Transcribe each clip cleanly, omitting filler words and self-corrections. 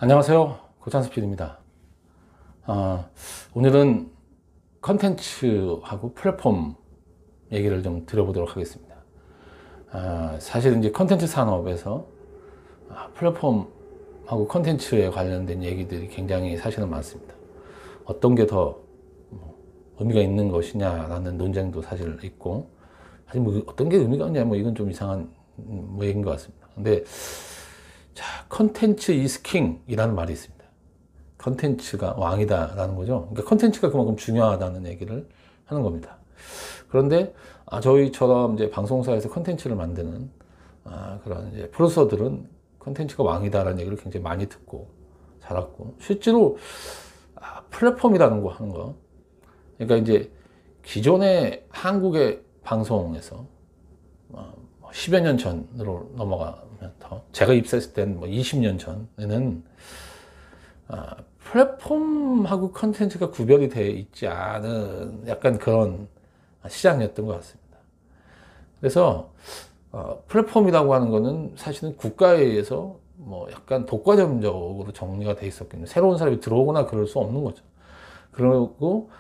안녕하세요. 고찬수 PD입니다. 오늘은 컨텐츠하고 플랫폼 얘기를 좀 드려보도록 하겠습니다. 사실 이제 컨텐츠 산업에서 플랫폼하고 컨텐츠에 관련된 얘기들이 굉장히 사실은 많습니다. 어떤 게 더 의미가 있는 것이냐라는 논쟁도 사실 있고, 사실 뭐 어떤 게 의미가 있냐, 뭐 이건 좀 이상한 얘기인 것 같습니다. 근데 자, 컨텐츠 is king이라는 말이 있습니다. 컨텐츠가 왕이다라는 거죠. 그러니까 컨텐츠가 그만큼 중요하다는 얘기를 하는 겁니다. 그런데 저희처럼 이제 방송사에서 컨텐츠를 만드는 그런 이제 프로듀서들은 컨텐츠가 왕이다라는 얘기를 굉장히 많이 듣고 자랐고, 실제로 플랫폼이라는 거 하는 거, 그러니까 이제 기존의 한국의 방송에서 10여 년 전으로 넘어가면 더, 제가 입사했을 때는 20년 전에는 플랫폼하고 컨텐츠가 구별이 되어 있지 않은 약간 그런 시장이었던 것 같습니다. 그래서 플랫폼이라고 하는 거는 사실은 국가에 의해서 약간 독과점적으로 정리가 돼 있었겠네요. 새로운 사람이 들어오거나 그럴 수 없는 거죠. 그리고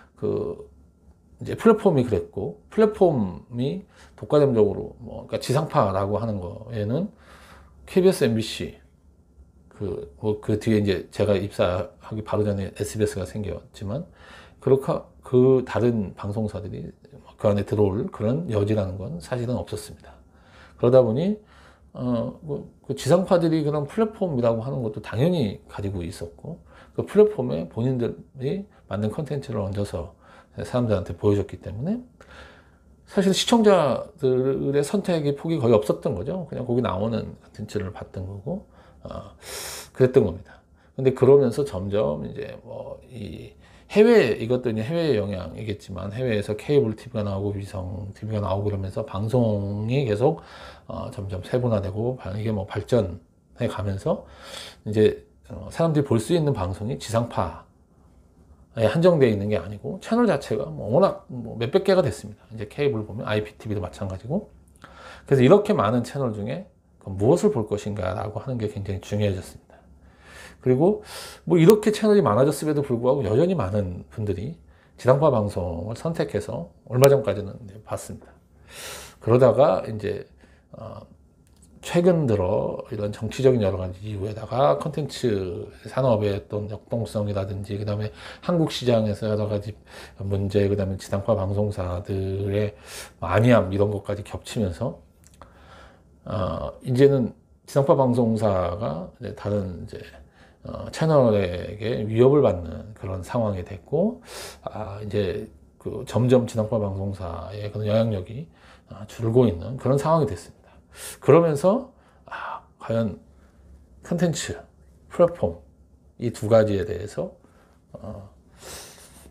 이제 플랫폼이 그랬고, 플랫폼이 독과점적으로 그러니까 지상파라고 하는 거에는 KBS, MBC, 그 뒤에 이제 제가 입사하기 바로 전에 SBS가 생겼지만, 그 다른 방송사들이 그 안에 들어올 그런 여지라는 건 사실은 없었습니다. 그러다 보니 그 지상파들이 그런 플랫폼이라고 하는 것도 당연히 가지고 있었고, 그 플랫폼에 본인들이 만든 컨텐츠를 얹어서 사람들한테 보여줬기 때문에 사실 시청자들의 선택의 폭이 거의 없었던 거죠. 그냥 거기 나오는 컨텐츠를 봤던 거고, 그랬던 겁니다. 근데 그러면서 점점 이제 이것도 이제 해외의 영향이겠지만, 해외에서 케이블 TV가 나오고 위성 TV가 나오고 그러면서 방송이 계속 점점 세분화되고, 이게 발전해 가면서 이제 사람들이 볼 수 있는 방송이 지상파에 한정되어 있는 게 아니고, 채널 자체가 워낙 몇백 개가 됐습니다. 이제 케이블 보면 IPTV도 마찬가지고. 그래서 이렇게 많은 채널 중에 무엇을 볼 것인가 라고 하는 게 굉장히 중요해졌습니다. 그리고 이렇게 채널이 많아졌음에도 불구하고 여전히 많은 분들이 지상파 방송을 선택해서 얼마 전까지는 봤습니다. 그러다가 이제 최근 들어 이런 정치적인 여러 가지 이유에다가 컨텐츠 산업의 어떤 역동성이라든지, 그 다음에 한국 시장에서 여러 가지 문제, 그 다음에 지상파 방송사들의 안위함, 이런 것까지 겹치면서 이제는 지상파 방송사가 이제 다른 이제 채널에게 위협을 받는 그런 상황이 됐고, 이제 점점 지상파 방송사의 그런 영향력이 줄고 있는 그런 상황이 됐습니다. 그러면서 과연 컨텐츠, 플랫폼, 이 두 가지에 대해서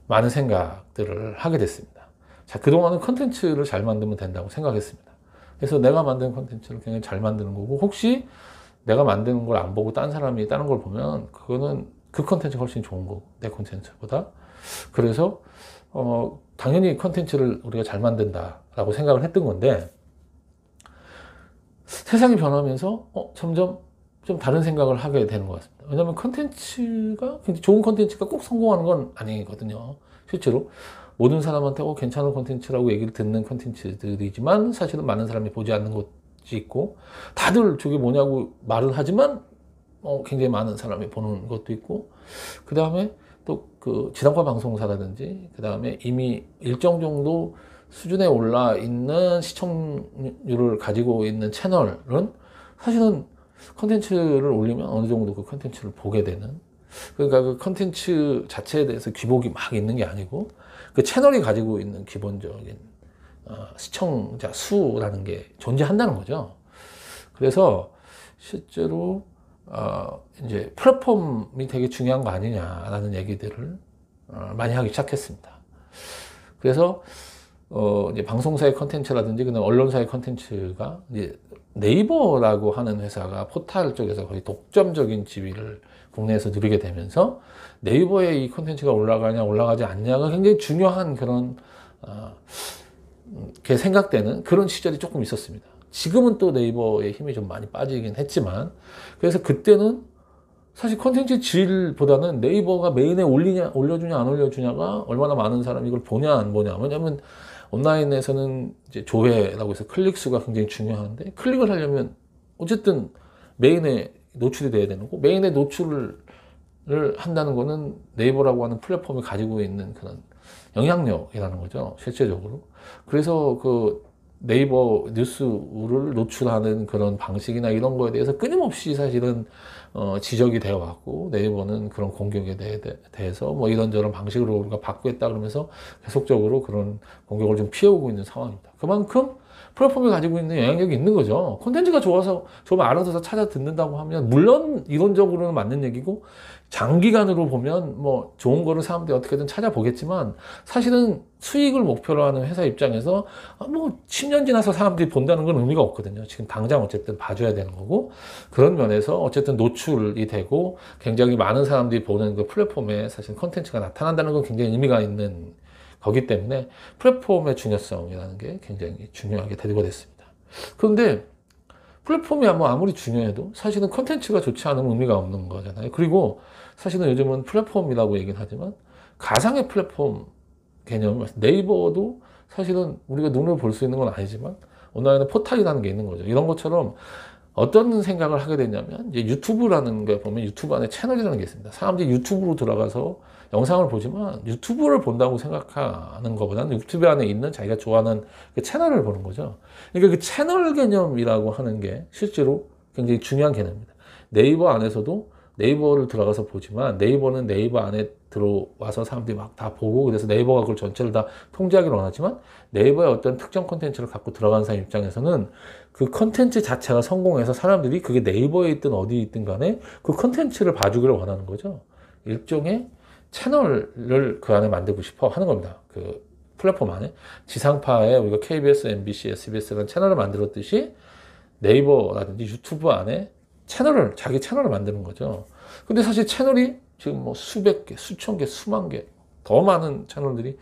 많은 생각들을 하게 됐습니다. 자, 그동안은 컨텐츠를 잘 만들면 된다고 생각했습니다. 그래서 내가 만든 컨텐츠를 굉장히 잘 만드는 거고, 혹시 내가 만드는 걸 안 보고 딴 사람이 다른 걸 보면 그거는 그 컨텐츠가 훨씬 좋은 거고, 내 컨텐츠보다. 그래서 당연히 컨텐츠를 우리가 잘 만든다라고 생각을 했던 건데, 세상이 변하면서 점점 좀 다른 생각을 하게 되는 것 같습니다. 왜냐하면 컨텐츠가, 굉장히 좋은 컨텐츠가 꼭 성공하는 건 아니거든요. 실제로 모든 사람한테 괜찮은 컨텐츠라고 얘기를 듣는 컨텐츠들이지만, 사실은 많은 사람이 보지 않는 것이 있고, 다들 저게 뭐냐고 말을 하지만 굉장히 많은 사람이 보는 것도 있고, 그 다음에 또 그 지상파 방송사라든지, 그 다음에 이미 일정 정도 수준에 올라 있는 시청률을 가지고 있는 채널은 사실은 컨텐츠를 올리면 어느 정도 그 컨텐츠를 보게 되는, 그러니까 그 컨텐츠 자체에 대해서 기복이 막 있는 게 아니고, 그 채널이 가지고 있는 기본적인 시청자 수라는 게 존재한다는 거죠. 그래서 실제로 이제 플랫폼이 되게 중요한 거 아니냐라는 얘기들을 많이 하기 시작했습니다. 그래서 이제 방송사의 컨텐츠라든지, 그다음 언론사의 컨텐츠가 이제 네이버라고 하는 회사가 포탈 쪽에서 거의 독점적인 지위를 국내에서 누리게 되면서, 네이버에 이 컨텐츠가 올라가냐 올라가지 않냐가 굉장히 중요한 그런 게 생각되는 그런 시절이 조금 있었습니다. 지금은 또 네이버의 힘이 좀 많이 빠지긴 했지만, 그래서 그때는 사실 컨텐츠 질보다는 네이버가 메인에 올려주냐 안 올려주냐가 얼마나 많은 사람이 이걸 보냐 안 보냐. 왜냐하면 온라인에서는 이제 조회라고 해서 클릭 수가 굉장히 중요한데, 클릭을 하려면 어쨌든 메인에 노출이 돼야 되는 거고, 메인에 노출을 한다는 거는 네이버라고 하는 플랫폼이 가지고 있는 그런 영향력이라는 거죠, 실제적으로. 그래서 그 네이버 뉴스를 노출하는 그런 방식이나 이런 거에 대해서 끊임없이 사실은 지적이 되어 왔고, 네이버는 그런 공격에 대해서 뭐 이런저런 방식으로 우리가 바꾸겠다 그러면서 계속적으로 그런 공격을 좀 피해오고 있는 상황입니다. 그만큼 플랫폼이 가지고 있는 영향력이 있는 거죠. 콘텐츠가 좋아서 좀 알아서 찾아 듣는다고 하면 물론 이론적으로는 맞는 얘기고, 장기간으로 보면 뭐 좋은 거를 사람들이 어떻게든 찾아보겠지만, 사실은 수익을 목표로 하는 회사 입장에서 뭐 10년 지나서 사람들이 본다는 건 의미가 없거든요. 지금 당장 어쨌든 봐줘야 되는 거고, 그런 면에서 어쨌든 노출이 되고 굉장히 많은 사람들이 보는 그 플랫폼에 사실 콘텐츠가 나타난다는 건 굉장히 의미가 있는 거기 때문에 플랫폼의 중요성이라는 게 굉장히 중요하게 대두가 됐습니다. 그런데 플랫폼이 아무리 중요해도 사실은 콘텐츠가 좋지 않으면 의미가 없는 거잖아요. 그리고 사실은 요즘은 플랫폼이라고 얘기는 하지만 가상의 플랫폼 개념, 네이버도 사실은 우리가 눈으로 볼 수 있는 건 아니지만 온라인에 포탈이라는 게 있는 거죠. 이런 것처럼 어떤 생각을 하게 되냐면, 이제 유튜브라는 거 보면 유튜브 안에 채널이라는 게 있습니다. 사람들이 유튜브로 들어가서 영상을 보지만 유튜브를 본다고 생각하는 것보다는 유튜브 안에 있는 자기가 좋아하는 그 채널을 보는 거죠. 그러니까 그 채널 개념이라고 하는 게 실제로 굉장히 중요한 개념입니다. 네이버 안에서도 네이버를 들어가서 보지만, 네이버는 네이버 안에 들어와서 사람들이 막 다 보고, 그래서 네이버가 그걸 전체를 다 통제하기를 원하지만, 네이버의 어떤 특정 콘텐츠를 갖고 들어간 사람 입장에서는 그 콘텐츠 자체가 성공해서 사람들이 그게 네이버에 있든 어디에 있든 간에 그 콘텐츠를 봐주기를 원하는 거죠. 일종의 채널을 그 안에 만들고 싶어 하는 겁니다. 그 플랫폼 안에. 지상파에 우리가 KBS, MBC, SBS라는 채널을 만들었듯이 네이버라든지 유튜브 안에 자기 채널을 만드는 거죠. 근데 사실 채널이 지금 뭐 수백 개, 수천 개, 수만 개, 더 많은 채널들이,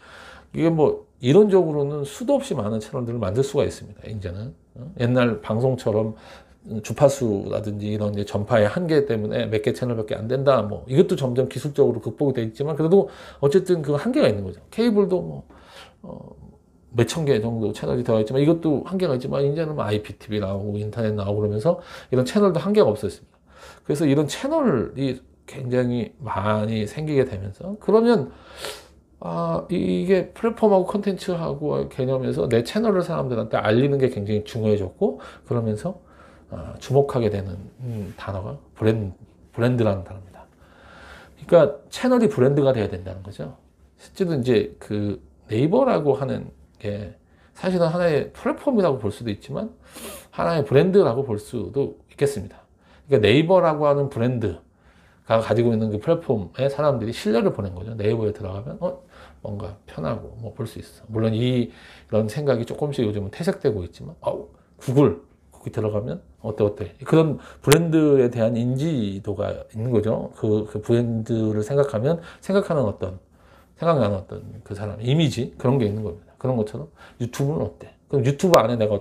이게 뭐 이론적으로는 수도 없이 많은 채널들을 만들 수가 있습니다. 이제는 옛날 방송처럼 주파수라든지 이런 이제 전파의 한계 때문에 몇 개 채널밖에 안 된다, 뭐 이것도 점점 기술적으로 극복이 되어 있지만, 그래도 어쨌든 그 한계가 있는 거죠. 케이블도 뭐 몇천 개 정도 채널이 되어 있지만 이것도 한계가 있지만, 이제는 뭐 IPTV 나오고 인터넷 나오고 그러면서 이런 채널도 한계가 없었습니다. 그래서 이런 채널이 굉장히 많이 생기게 되면서, 그러면 이게 플랫폼하고 컨텐츠하고 개념에서 내 채널을 사람들한테 알리는 게 굉장히 중요해졌고, 그러면서 주목하게 되는 단어가 브랜드라는 단어입니다. 그러니까 채널이 브랜드가 돼야 된다는 거죠. 실제로 이제 그 네이버라고 하는 게 사실은 하나의 플랫폼이라고 볼 수도 있지만 하나의 브랜드라고 볼 수도 있겠습니다. 그러니까 네이버라고 하는 브랜드가 가지고 있는 그 플랫폼에 사람들이 신뢰를 보낸 거죠. 네이버에 들어가면 뭔가 편하고 뭐 볼 수 있어. 물론 이런 생각이 조금씩 요즘은 퇴색되고 있지만, 구글 거기 들어가면 어때 그런 브랜드에 대한 인지도가 있는 거죠. 그 브랜드를 생각하는 어떤 그 사람 이미지, 그런 게 있는 겁니다. 그런 것처럼 유튜브는 어때? 그럼 유튜브 안에 내가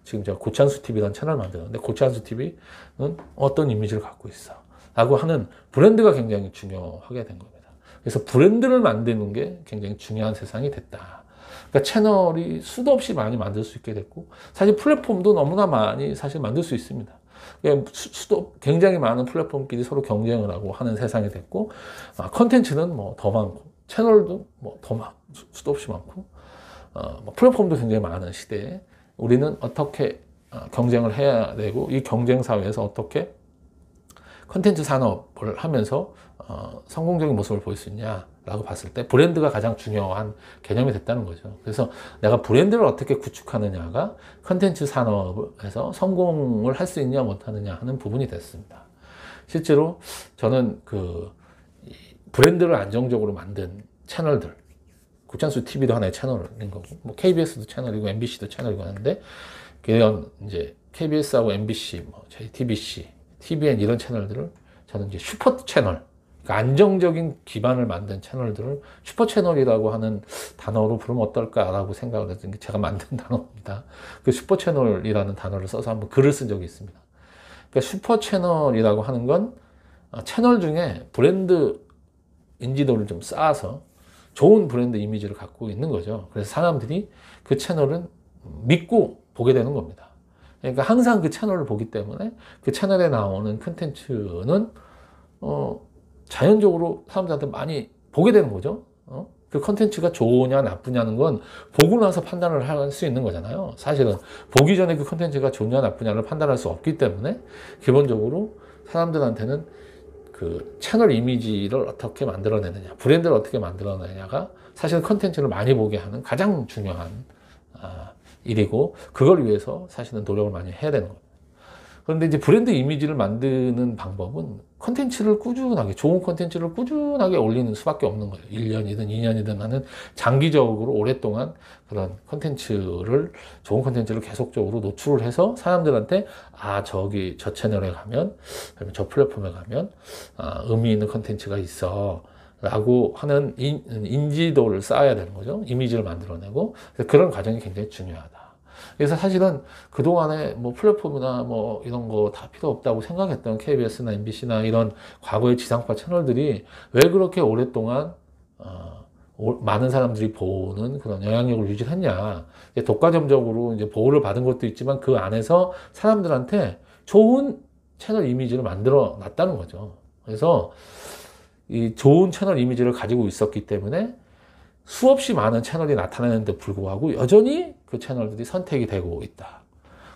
지금 제가 고찬수 TV라는 채널 만들었는데, 고찬수 TV는 어떤 이미지를 갖고 있어? 라고 하는 브랜드가 굉장히 중요하게 된 겁니다. 그래서 브랜드를 만드는 게 굉장히 중요한 세상이 됐다. 그러니까 채널이 수도 없이 많이 만들 수 있게 됐고, 사실 플랫폼도 너무나 많이 사실 만들 수 있습니다. 굉장히 많은 플랫폼끼리 서로 경쟁을 하고 하는 세상이 됐고, 컨텐츠는 뭐 더 많고, 채널도 뭐 더 수도 없이 많고, 플랫폼도 굉장히 많은 시대에 우리는 어떻게 경쟁을 해야 되고, 이 경쟁 사회에서 어떻게 컨텐츠 산업을 하면서 성공적인 모습을 보일 수 있냐라고 봤을 때 브랜드가 가장 중요한 개념이 됐다는 거죠. 그래서 내가 브랜드를 어떻게 구축하느냐가 컨텐츠 산업에서 성공을 할 수 있냐 못하느냐 하는 부분이 됐습니다. 실제로 저는 그 브랜드를 안정적으로 만든 채널들, 고찬수 TV도 하나의 채널인 거고, 뭐 KBS도 채널이고 MBC도 채널이고 하는데, 그런 이제 KBS하고 MBC, 뭐 JTBC, TVN 이런 채널들을 저는 이제 슈퍼 채널, 그러니까 안정적인 기반을 만든 채널들을 슈퍼 채널이라고 하는 단어로 부르면 어떨까라고 생각을 했던 게 제가 만든 단어입니다. 그 슈퍼 채널이라는 단어를 써서 한번 글을 쓴 적이 있습니다. 그러니까 슈퍼 채널이라고 하는 건 채널 중에 브랜드 인지도를 좀 쌓아서 좋은 브랜드 이미지를 갖고 있는 거죠. 그래서 사람들이 그 채널은 믿고 보게 되는 겁니다. 그러니까 항상 그 채널을 보기 때문에 그 채널에 나오는 컨텐츠는 자연적으로 사람들한테 많이 보게 되는 거죠. 그 컨텐츠가 좋으냐 나쁘냐는 건 보고 나서 판단을 할 수 있는 거잖아요. 사실은 보기 전에 그 컨텐츠가 좋냐 나쁘냐를 판단할 수 없기 때문에 기본적으로 사람들한테는 그 채널 이미지를 어떻게 만들어내느냐, 브랜드를 어떻게 만들어내냐가 사실 컨텐츠를 많이 보게 하는 가장 중요한 일이고, 그걸 위해서 사실은 노력을 많이 해야 되는 겁니다. 그런데 이제 브랜드 이미지를 만드는 방법은 컨텐츠를 꾸준하게, 좋은 컨텐츠를 꾸준하게 올리는 수밖에 없는 거예요. 1년이든 2년이든 하는 장기적으로 오랫동안 그런 컨텐츠를, 좋은 컨텐츠를 계속적으로 노출을 해서 사람들한테 저기 저 채널에 가면, 저 플랫폼에 가면 의미 있는 컨텐츠가 있어 라고 하는 인지도를 쌓아야 되는 거죠. 이미지를 만들어내고. 그런 과정이 굉장히 중요하다. 그래서 사실은 그동안에 뭐 플랫폼이나 뭐 이런 거 다 필요 없다고 생각했던 KBS나 MBC나 이런 과거의 지상파 채널들이 왜 그렇게 오랫동안 많은 사람들이 보는 그런 영향력을 유지했냐. 독과점적으로 이제 보호를 받은 것도 있지만 그 안에서 사람들한테 좋은 채널 이미지를 만들어 놨다는 거죠. 그래서 이 좋은 채널 이미지를 가지고 있었기 때문에 수없이 많은 채널이 나타나는데 불구하고 여전히 그 채널들이 선택이 되고 있다.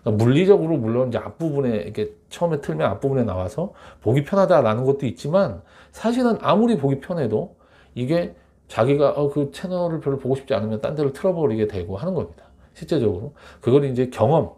그러니까 물리적으로 물론 이제 앞부분에 이렇게 처음에 틀면 앞부분에 나와서 보기 편하다라는 것도 있지만 사실은 아무리 보기 편해도 이게 자기가 그 채널을 별로 보고 싶지 않으면 딴 데를 틀어버리게 되고 하는 겁니다. 실제적으로. 그걸 이제 경험,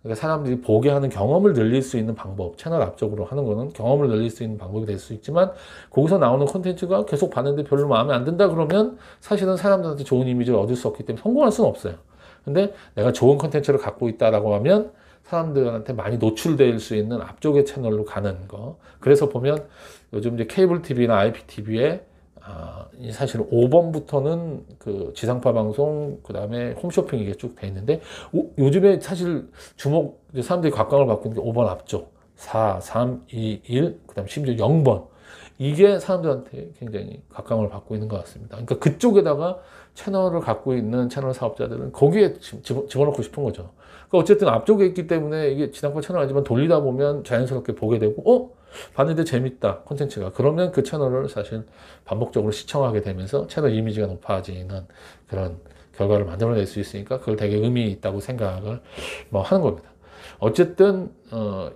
그러니까 사람들이 보게 하는 경험을 늘릴 수 있는 방법, 채널 앞쪽으로 하는 거는 경험을 늘릴 수 있는 방법이 될 수 있지만 거기서 나오는 콘텐츠가 계속 봤는데 별로 마음에 안 든다 그러면 사실은 사람들한테 좋은 이미지를 얻을 수 없기 때문에 성공할 수는 없어요. 근데 내가 좋은 콘텐츠를 갖고 있다라고 하면 사람들한테 많이 노출될 수 있는 앞쪽의 채널로 가는 거. 그래서 보면 요즘 이제 케이블 TV나 IPTV에 사실은 5번부터는 그 지상파 방송, 그 다음에 홈쇼핑 이게 쭉 돼 있는데, 요즘에 사실 사람들이 각광을 받고 있는 게 5번 앞쪽, 4, 3, 2, 1, 그 다음에 심지어 0번. 이게 사람들한테 굉장히 각광을 받고 있는 것 같습니다. 그러니까 그쪽에다가 채널을 갖고 있는 채널 사업자들은 거기에 집어넣고 싶은 거죠. 그러니까 어쨌든 앞쪽에 있기 때문에 이게 지상파 채널 아니지만 돌리다 보면 자연스럽게 보게 되고, 봤는데 재밌다, 콘텐츠가. 그러면 그 채널을 사실 반복적으로 시청하게 되면서 채널 이미지가 높아지는 그런 결과를 만들어낼 수 있으니까 그걸 되게 의미 있다고 생각을 하는 겁니다. 어쨌든,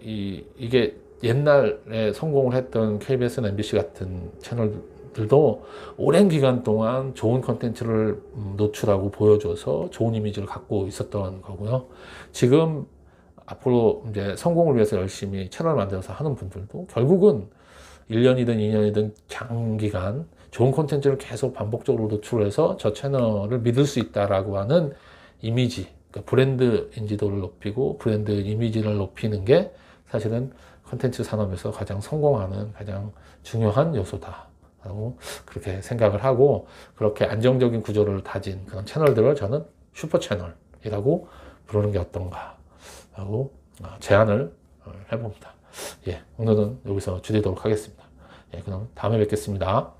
이게 옛날에 성공을 했던 KBS나 MBC 같은 채널들도 오랜 기간 동안 좋은 콘텐츠를 노출하고 보여줘서 좋은 이미지를 갖고 있었던 거고요. 지금 앞으로 이제 성공을 위해서 열심히 채널 만들어서 하는 분들도 결국은 1년이든 2년이든 장기간 좋은 콘텐츠를 계속 반복적으로 노출해서 저 채널을 믿을 수 있다라고 하는 이미지, 그러니까 브랜드 인지도를 높이고 브랜드 이미지를 높이는 게 사실은 콘텐츠 산업에서 가장 성공하는 가장 중요한 요소다라고 그렇게 생각을 하고, 그렇게 안정적인 구조를 다진 그런 채널들을 저는 슈퍼 채널이라고 부르는 게 어떤가 하고 제안을 해봅니다. 오늘은 여기서 줄이도록 하겠습니다. 그럼 다음에 뵙겠습니다.